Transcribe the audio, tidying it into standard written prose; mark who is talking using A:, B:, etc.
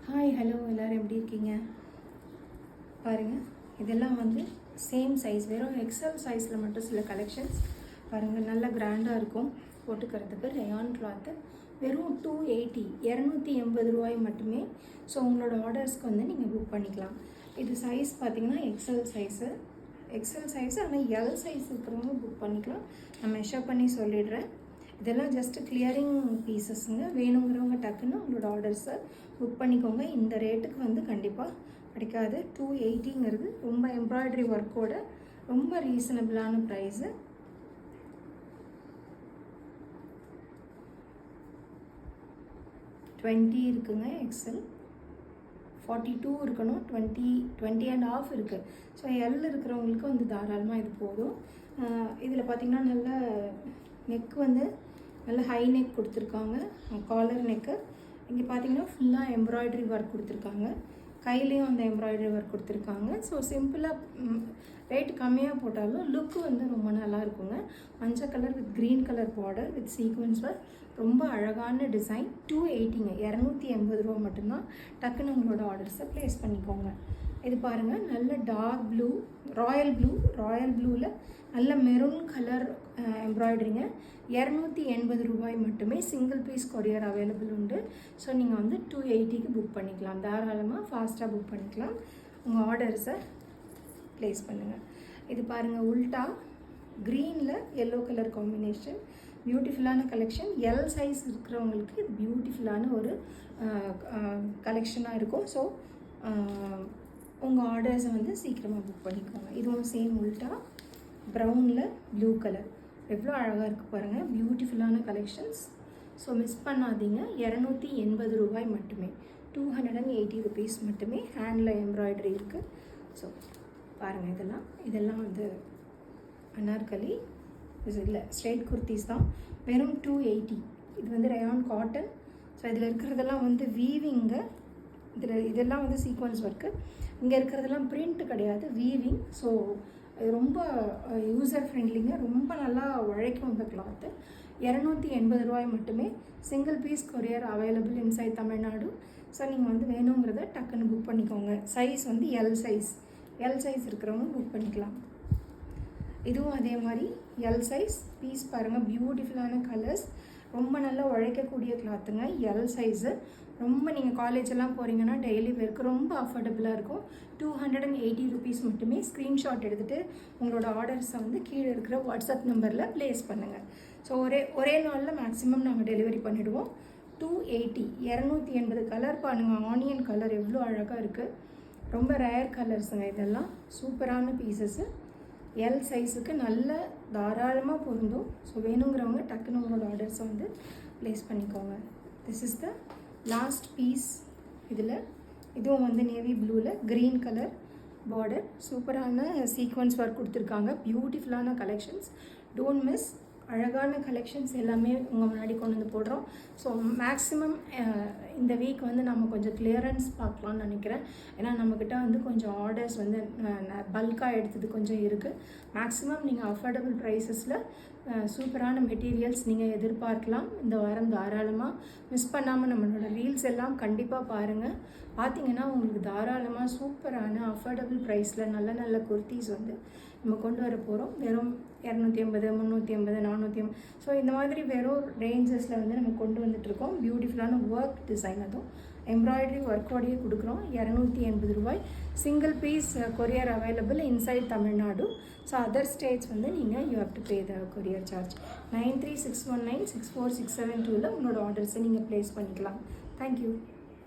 A: Hi hello எல்லோரும் எப்படி இருக்கீங்க? பாருங்கள், இதெல்லாம் வந்து சேம் சைஸ், வெறும் எக்ஸல் சைஸில் மட்டும் சில கலெக்ஷன்ஸ் பாருங்கள். நல்ல கிராண்டாக இருக்கும் போட்டுக்கிறதுக்கு. ரயான் கிளாத்து வெறும் 280 ரூபாய் மட்டுமே. ஸோ உங்களோட ஆர்டர்ஸ்க்கு வந்து நீங்கள் புக் பண்ணிக்கலாம். இது சைஸ் பார்த்திங்கன்னா எக்ஸல் சைஸு ஆனால் எல் சைஸ் இருக்கிறவங்க புக் பண்ணிக்கலாம். நான் மெஷர் பண்ணி சொல்லிடுறேன். இதெல்லாம் ஜஸ்ட் கிளியரிங் பீசஸ்ங்க. வேணுங்கிறவங்க டக்குன்னு உங்களோட ஆர்டர்ஸை புக் பண்ணிக்கோங்க. இந்த ரேட்டுக்கு வந்து கண்டிப்பாக கிடைக்காது. 280ங்கிறது ரொம்ப எம்ப்ராய்டரி ஒர்க்கோட ரொம்ப ரீசனபிளான ப்ரைஸு. $20 இருக்குங்க எக்ஸல், 42 இருக்கணும், 20.5 இருக்குது. ஸோ எல் இருக்கிறவங்களுக்கு வந்து தாராளமாக இது போதும். இதில் பார்த்திங்கன்னா நல்ல நெக் வந்து நல்ல ஹை நெக் கொடுத்துருக்காங்க, காலர் நெக்கு. இங்கே பார்த்தீங்கன்னா ஃபுல்லாக எம்ப்ராய்டரி ஒர்க் கொடுத்துருக்காங்க, கையிலையும் அந்த எம்ப்ராய்டரி ஒர்க் கொடுத்துருக்காங்க. ஸோ சிம்பிளாக ரேட்டு கம்மியாக போட்டாலும் லுக்கு வந்து ரொம்ப நல்லா இருக்குங்க. மஞ்சள் colour with green colour border with sequins work, ரொம்ப அழகான டிசைன். 280ங்க, 280 ரூபா மட்டும்தான். டக்குன்னு உங்களோட ஆர்டர்ஸை ப்ளேஸ் பண்ணிக்கோங்க. இது பாருங்கள், நல்ல டார்க் ப்ளூ, ராயல் ப்ளூவில் நல்ல மெரூன் கலர் எம்ப்ராய்டரிங்க. 280 ரூபாய் மட்டுமே. சிங்கிள் பீஸ் கொரியர் அவைலபிள் உண்டு. ஸோ நீங்கள் வந்து 280க்கு புக் பண்ணிக்கலாம். தாராளமாக ஃபாஸ்ட்டாக புக் பண்ணிக்கலாம். உங்கள் ஆர்டர்ஸை ப்ளேஸ் பண்ணுங்கள். இது பாருங்கள், உல்டா க்ரீனில் எல்லோ கலர் காம்பினேஷன், பியூட்டிஃபுல்லான கலெக்ஷன். எல் சைஸ் இருக்கிறவங்களுக்கு இது பியூட்டிஃபுல்லான ஒரு கலெக்ஷனாக இருக்கும். ஸோ உங்கள் ஆர்டர்ஸை வந்து சீக்கிரமாக புக் பண்ணிக்கோங்க. இதுவும் சேம் உல்டா ப்ரௌனில் ப்ளூ கலர், எவ்வளோ அழகாக இருக்குது பாருங்கள். பியூட்டிஃபுல்லான கலெக்ஷன்ஸ். ஸோ மிஸ் பண்ணாதீங்க. 280 ரூபாய் மட்டுமே, 280 ருபீஸ் மட்டுமே. ஹேண்டில் எம்ப்ராய்டரி இருக்குது. ஸோ பாருங்கள், இதெல்லாம் வந்து அனார்கலி இல்லை ஸ்ட்ரெயிட் குர்த்திஸ் தான். வெறும் 280. இது வந்து ரயான் காட்டன். ஸோ இதில் இருக்கிறதெல்லாம் வந்து வீவிங்கு. இதெல்லாம் வந்து சீக்வன்ஸ் ஒர்க்கு. இங்கே இருக்கிறதெல்லாம் பிரிண்ட் கிடையாது, வீவிங். ஸோ இது ரொம்ப யூசர் ஃப்ரெண்ட்லிங்க, ரொம்ப நல்லா உழைக்கும் இந்த கிளாத்து. 280 ரூபாய் மட்டுமே. Single piece courier available inside Tamil Nadu. So நீங்கள் வந்து வேணுங்கிறத டக்குன்னு புக் பண்ணிக்கோங்க. சைஸ் வந்து எல் சைஸ் இருக்கிறவங்க புக் பண்ணிக்கலாம். இதுவும் அதே மாதிரி எல் சைஸ் பீஸ் பாருங்கள். பியூட்டிஃபுல்லான கலர்ஸ், ரொம்ப நல்லா உழைக்கக்கூடிய கிளாத்துங்க. எல் சைஸு ரொம்ப நீங்கள் காலேஜெல்லாம் போகிறீங்கன்னா டெய்லி வேர்க்கு ரொம்ப அஃபோர்டபுளாக இருக்கும். 280 ருபீஸ் மட்டுமே. ஸ்க்ரீன்ஷாட் எடுத்துகிட்டு உங்களோட ஆர்டர்ஸை வந்து கீழே இருக்கிற வாட்ஸ்அப் நம்பரில் ப்ளேஸ் பண்ணுங்கள். ஸோ ஒரே நாளில் மேக்ஸிமம் நாங்கள் டெலிவரி பண்ணிவிடுவோம். 280 கலர் பாருங்கள். ஆனியன் கலர் எவ்வளோ அழகாக இருக்குது. ரொம்ப ரேர் கலர்ஸுங்க. இதெல்லாம் சூப்பரான பீசஸ்ஸு. எல் சைஸுக்கு நல்ல தாராளமாக பொருந்தும். ஸோ வேணுங்கிறவங்க டக்குன்னு உங்களோட ஆர்டர்ஸை வந்து ப்ளேஸ் பண்ணிக்கோங்க. This is the last piece. இதுவும் வந்து நேவி ப்ளூவில் க்ரீன் கலர் பார்டர், சூப்பரான சீக்வன்ஸ் ஒர்க் கொடுத்துருக்காங்க. பியூட்டிஃபுல்லான கலெக்ஷன்ஸ். Don't miss. அழகான கலெக்ஷன்ஸ் எல்லாமே உங்கள் முன்னாடி கொண்டு வந்து போடுறோம். ஸோ மேக்ஸிமம் இந்த வீக் வந்து நம்ம கொஞ்சம் கிளியரன்ஸ் பார்க்கலான்னு நினைக்கிறேன். ஏன்னா நம்மக்கிட்ட வந்து கொஞ்சம் ஆர்டர்ஸ் வந்து பல்காக எடுத்தது கொஞ்சம் இருக்குது. மேக்ஸிமம் நீங்கள் அஃபோர்டபுள் ப்ரைஸஸில் சூப்பரான மெட்டீரியல்ஸ் நீங்கள் எதிர்பார்க்கலாம். இந்த வாரம் தாராளமாக மிஸ் பண்ணாமல் நம்மளோட ரீல்ஸ் எல்லாம் கண்டிப்பாக பாருங்கள். பார்த்தீங்கன்னா உங்களுக்கு தாராளமாக சூப்பரான அஃபோர்டபுள் ப்ரைஸில் நல்ல குர்த்திஸ் வந்து நம்ம கொண்டு வர போகிறோம். வெறும் 280, 380, 480. ஸோ இந்த மாதிரி வெறும் ரேஞ்சஸில் வந்து நம்ம கொண்டு வந்துட்டுருக்கோம். பியூட்டிஃபுல்லான ஒர்க் டிசைன், அதுவும் எம்ப்ராய்டரி ஒர்க்கோடையே கொடுக்குறோம். 280 ரூபாய். Single piece courier available inside Tamil Nadu. So other states வந்து நீங்கள் you have to pay the courier charge. 9361964672 உங்களோட ஆர்டர்ஸை நீங்கள் ப்ளேஸ் பண்ணிக்கலாம். தேங்க்யூ.